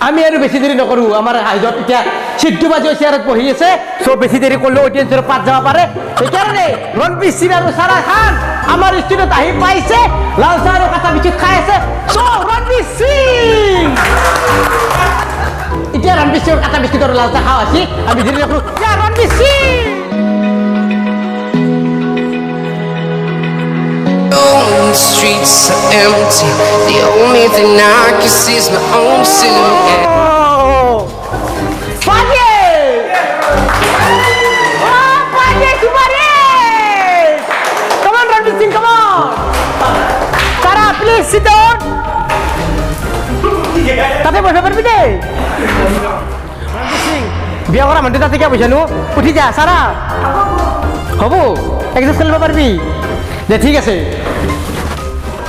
আমি আৰু বেছি দেৰি নকৰোঁ আমাৰ হাইজত এতিয়া সিদ্ধু বাজি চেয়াৰত বহি আছে চ' বেছি দেৰি কৰিলেও অডিয়েঞ্চৰ পাত যাব পাৰে সেইকাৰণে ৰণবীৰ সিং আৰু সাৰা খান আমাৰ ষ্টুডিঅ'ত আহি পাইছে লাল চাহ আৰু কাটা বিস্কুট খাই আছে চ' ৰণবীৰ সিং এতিয়া ৰণবীৰ সিঙৰ কাটা বিস্কুট আৰু লাল চাহ খাওঁ আছি আমি দেৰি নকৰোঁ Ranbir Singh The streets are empty. The only thing I can see is my own silhouette. Come on, Ranveer Singh, come on. Sara, please sit down. Tate bosha parbi de. Ranveer Singh, biya kora mante tate kya bosha nu? Uthi ja, Sara. Hobo, exercise koribo parbi. De thik ase.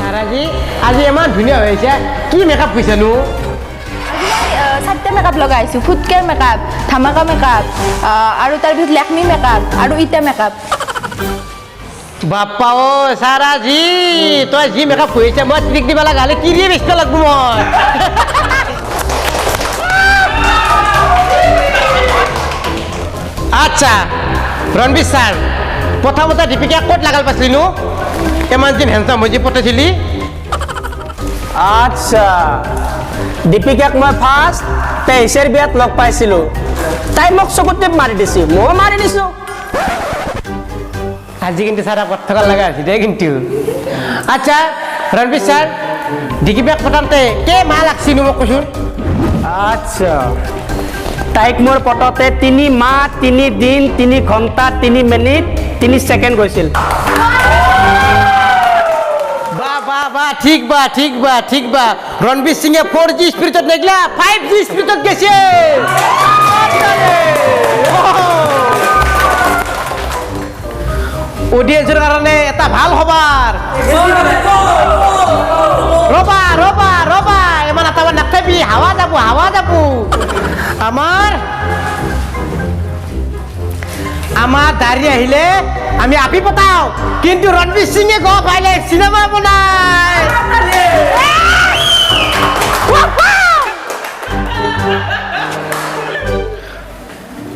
Saraji, আজি ইমান ধুনীয়া হৈছে কি makeup কৰিছে নো সাতটা makeup লগাইছো ফুটকেৰ makeup ধামাকা makeup আৰু তাৰ ভিতৰত লেকমি মেকআপ আৰু ইটা মেকআপ বাপ্পা ও সাৰাজি তই যি মেকআপ কৰিছে মই ট্ৰিক দিব লগা হলে কি দিয়ে বেষ্ট লাগব মই আচ্ছা ৰণবীৰ স্যাৰ প্ৰথমতে দীপিকা ক'ত লাগাল পাছলি নো ইমান দিন হেণ্ডসাম হৈ যে পঠাইছিলি আচ্ছা দীপিকাক মই ফাৰ্ষ্ট 23 বিয়াত লগ পাইছিলোঁ তাই মোক চকুত টিপ মাৰি দিছে মই মাৰি দিছোঁ আজি কিন্তু সাৰা কথা লাগা আছে দে কিন্তু আচ্ছা ৰণবীৰ স্যাৰ দীপিকাক পঠাতে কে মাহ লাগছিল মোক কৈছোন আচ্ছা তাইক মোৰ পটতে 3 মাহ 3 দিন 3 ঘণ্টা 3 মিনিট 3 ছেকেণ্ড গৈছিল ঠিক বা ৰণবীৰ সিঙে 4G স্পিৰিটত নেগলা 5G স্পিৰিটত গেছে অডিয়েন্সৰ কাৰণে এটা ভাল খবৰ ৰবা ইমান এটা নাথাবি হাৱা যাব আমাৰ দাঁড়ি আহিলে আমি আপি পতাও কিন্তু ৰণবীৰ সিঙে গো পাইলে সিনেমা বনায়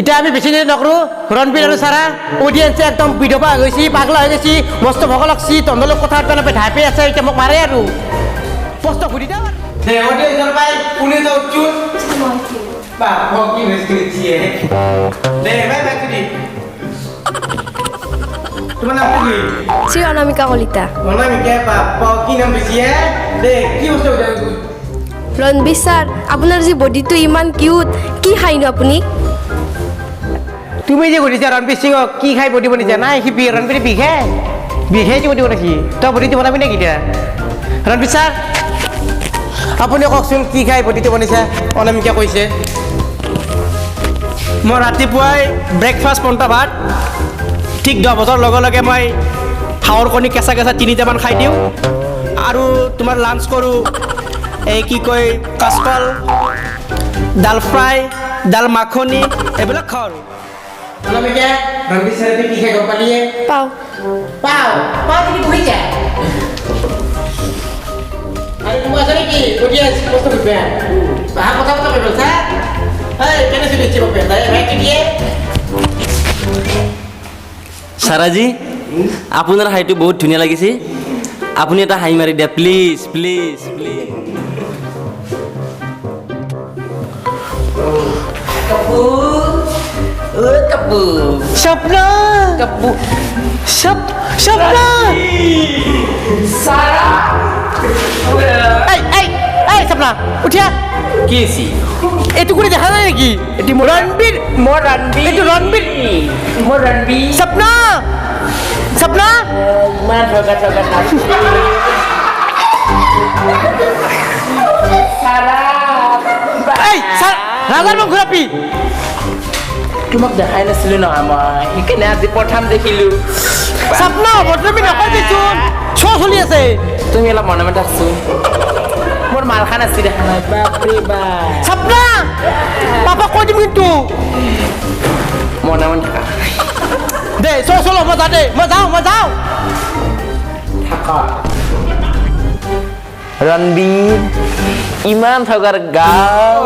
এটা আমি বেছি দেৰি নকৰোঁ ৰণবীৰ আৰু সাৰা অডিয়েন্সে একদম বিধৱা হৈ গৈছে পাগলা হৈ গৈছে মস্ত ভোক লাগছি তহঁতৰ কথা পাই ধাপে আছে এতিয়া মোক মাৰে আৰু প্ৰশ্ন সুধি দে অডিয়েন্সৰ পাই কোনে তো উঠছো বা কি মিছ কৰিছে দে বাই বাই তোমার নাম কি শ্রী অনামিকা কলিতা অনামিকা বাপ্পা কি নাম দিছি দে কি বস্তু ৰণবীৰ স্যাৰ আপোনাৰ যে বডিটো ইমান কিউট কি খাইনো আপুনি তুমি যে সুধিছা ৰণবীৰ সিঙক কি খাই বডি বনিছা নাই সি ৰণবীৰ বিঘে যে বডি বনাইছি তই বডিটো বনাবি নেকি এতিয়া ৰণবীৰ স্যাৰ আপুনি কওকচোন কি খাই বডিটো বনিছা অনামিকা কৈছে মই ৰাতিপুৱাই ব্ৰেকফাষ্ট পন্তা ভাত ঠিক 10 বছৰ লগে লগে মই হাঁহৰ কণী কেঁচা 3টামান খাই দিওঁ আৰু তোমাৰ লাঞ্চ কৰোঁ এই কি কয় কাচকল ডাল ফ্ৰাই ডাল মাখনি এইবিলাক খাওঁ আৰু অনামিকা ৰণবীৰ স্যাৰে কি খাই গম পালিয়ে পাও তুমি বহি যা আৰু তুমি আছে কি অডিয়েন্স বস্তু দিবা কথা কৰিব স্যাৰ এই কেনে চলিছে বাপে তাই ভাইটি দিয়ে সারাজি আপনার হাইটো বহুত ধুনিয়া লাগিছে আপনি এটা হাই মারি দিয়া প্লিজ স্বপ্ন সারা এই স্বপ্ন উঠিয়া কি আছি এইটো করে দেখা যায় নাকি এটি ৰণবীৰ এইটো ৰণবীৰ স্বপ্ন মান ঠগা এই ৰাজাৰ মুখ ঘুৰাপি তোমাক দেখাই নাছিলো নহয় মই সেইকাৰণে আজি প্ৰথম দেখিলো চাপনা বদনামি নকয় দেচোন শ্ব' চলি আছে তুমি অলপ মনে মনে থাকছো মোৰ মাল খান আছে দেখা নাই বাপৰে বাপ চাপনা পাপাক কৈ দিম কিন্তু মনে মনে থাকা দে শ্ব' চলো মই যাওঁ মই যাওঁ ৰণবীৰ ইমান থকাৰ গাল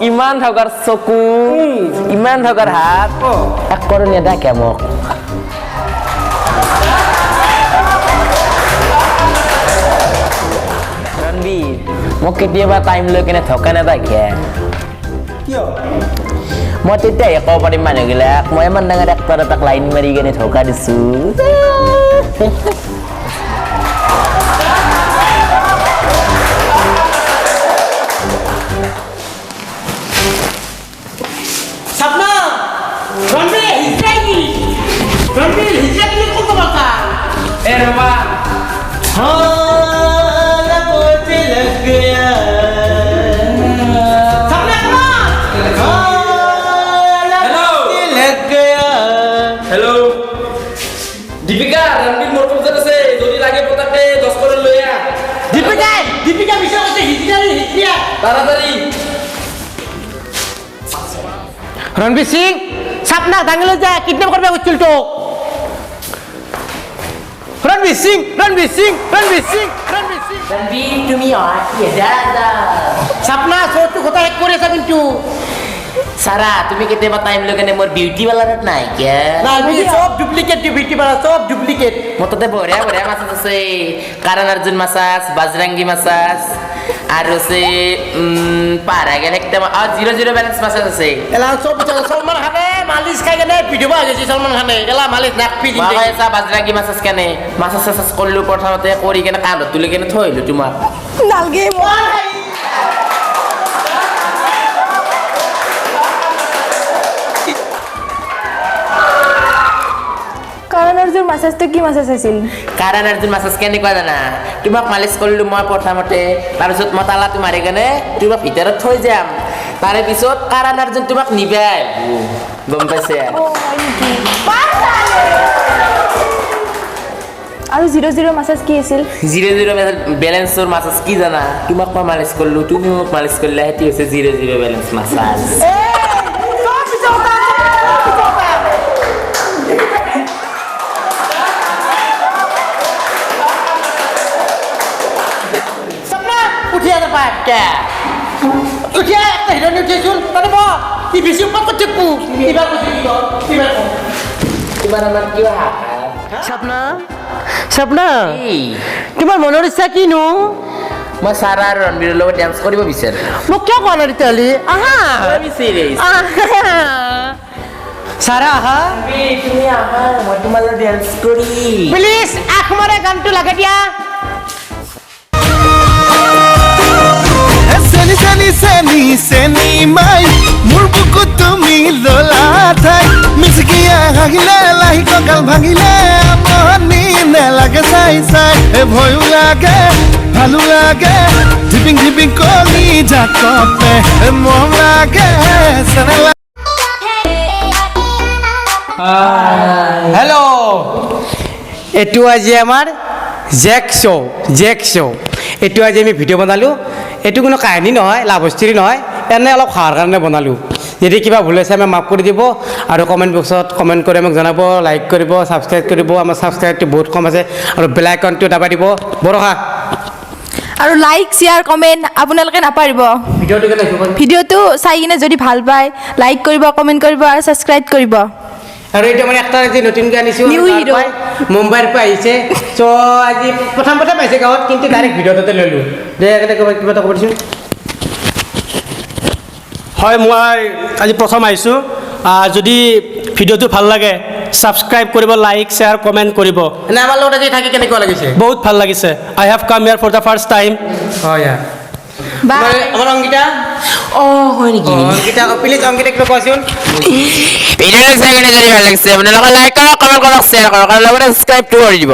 ইমান থকাৰ চকু ইমান থকাৰ হাত এক কৰোঁ নেদাকে মোক ৰণবীৰ মোক কেতিয়াবা টাইম লৈ কেনে থকা নেদাকে মই তেতিয়াহে ক'ব পাৰিম মানুহবিলাক মই ইমান ডাঙৰ এক্টৰ এটাক লাইন মাৰি কেনে থকা দিছো সাপনা ৰণবীৰ হিজৰাকি কত কথা এ ৰবা हाँ पोते लग गया सामने हेलो लग गया হেল্ল' দীপিকা ৰণবীৰ মোৰ কবজত আছে যদি লাগে পতাকে 10 কৰোৰ লৈ আহ दीपिका विषय होते हिजरिया তাড়াতাড়ি रणबीर सिंह सपना दांगलो जा किडनैप करबे उचल तो रणबीर सिंह ৰণবীৰ তুমি অহা দাদা सपना सोच কথা এক কৰে আছে কিন্তু সাৰা তুমি কেতিয়াবা টাইম লৈ কেনে মোৰ বিউটি পাৰ্লাৰত নাই কিয়া না আমি সব ডুপ্লিকেট বিউটি পাৰা সব ডুপ্লিকেট মোৰ তাতে বঢ়িয়া বঢ়িয়া মাছাজ আছে কাৰণ অৰ্জুন মাছাজ বাজৰাংগী মাছাজ আৰু আছে পাৰা গেল একদম 0 বেলেন্স মাছাজ আছে এলা সব সলমান খানে মালিশ খাই কেনে ভিডিও বা গেছি সলমান খানে এলা মালিশ নাক পি মই কৈ আছা বাজৰাংগী মাছাজ কেনে মাছাজ চাছাজ কৰিলো প্ৰথমতে কৰি কেনে কান্ধত তুলি কেনে থৈলো তোমাক নালগে কাৰণ অৰ্জুন মাছাজটো কি মাছাজ আছিল কাৰণ অৰ্জুন মাছাজ কেনেকুৱা জানা তোমাক মালিচ কৰিলো মই প্ৰথমতে তাৰপিছত মই তালাটো মাৰি কেনে তোমাক ভিতৰত থৈ যাম তাৰে পিছত কাৰণ অৰ্জুন তোমাক নিবে গম পাইছে আৰু 0 মাছাজ কি আছিল 0 বেলেন্সৰ মাছাজ কি জানা তোমাক মই মালিচ কৰিলো তুমি মোক মালিচ কৰিলা সেইটো হৈছে 0 বেলেন্স মাছাজ উঠিয়া যাবা কে উঠিয়া একটা হিরোইন উঠিয়েছুন তাহলে ব কি বেশি উপর করছে কু এবার তোমাৰ আমাৰ কিয় হাত সপনা তোমাৰ মনৰ ইচ্ছা কিনো মই সাৰা আৰু ৰণবীৰৰ লগত ডান্স কৰিব বিচাৰো মোক কিয় কোৱা নাই তেতিয়াহ'লে আহা চিৰিয়াছ সাৰা আহা তুমি আহা মই তোমাৰ লগত ডান্স কৰিম প্লিজ আখ মৰে গানটো লাগে দিয়া চেনি মাই মোৰ বুকু তুমি ললা ঠাই মিচকিয়া হাগিলে লাহি কঁকাল ভাঙিলে মনি নেলাগে চাই ভয়ো লাগে ভালো লাগে ধিপিং কলি জাকতে মৰম লাগে হেল্ল' এইটো আজি আমাৰ জেক শ্ব' এইটো আজি আমি ভিডিঅ' বনালোঁ এইটো কোনো কাহিনী নহয় লাভ ষ্টৰী নহয় এনে অলপ খাৱাৰ কাৰণে বনালোঁ যদি কিবা ভুল হৈছে আমাক মাফ কৰি দিব আৰু কমেণ্ট বক্সত কমেণ্ট কৰি আমাক জনাব লাইক কৰিব ছাবস্ক্ৰাইব কৰিব আমাৰ ছাবস্ক্ৰাইবটো বহুত কম আছে আৰু বেল আইকনটো দাবাই দিব বৰষা আৰু লাইক শ্বেয়াৰ কমেণ্ট আপোনালোকে নাপাৰিব ভিডিঅ'টো কেনে ভিডিঅ'টো চাই কিনে যদি ভাল পায় লাইক কৰিব কমেণ্ট কৰিব আৰু ছাবস্ক্ৰাইব কৰিব আৰু এইটো মানে একটা আজি নতুনকৈ আনিছোঁ New hero. মুম্বাইৰ পৰা আহিছে চ' আজি প্ৰথম পাইছে গাঁৱত কিন্তু ডাইৰেক্ট ভিডিঅ'টোতে ল'লোঁ দে কিবা এটা ক'ব দিছোঁ হয় মই আজি প্ৰথম আহিছোঁ যদি ভিডিঅ'টো ভাল লাগে ছাবস্ক্ৰাইব কৰিব লাইক শ্বেয়াৰ কমেণ্ট কৰিব এনে আমাৰ লগত আজি থাকি কেনেকুৱা লাগিছে বহুত ভাল লাগিছে আই হেভ কাম ইয়াৰ ফৰ দ্য ফাৰ্ষ্ট টাইম হয় বাই আমাৰ অংকিতা হয় নেকি অংকিতা প্লিজ অংকিতা কিবা কোৱাচোন ভিডিঅ'টো চাই কেনে যদি ভাল লাগিছে আপোনালোকে লাইক কৰক কমেণ্ট কৰক শ্বেয়াৰ কৰক আৰু লগতে ছাবস্ক্ৰাইবটো কৰি দিব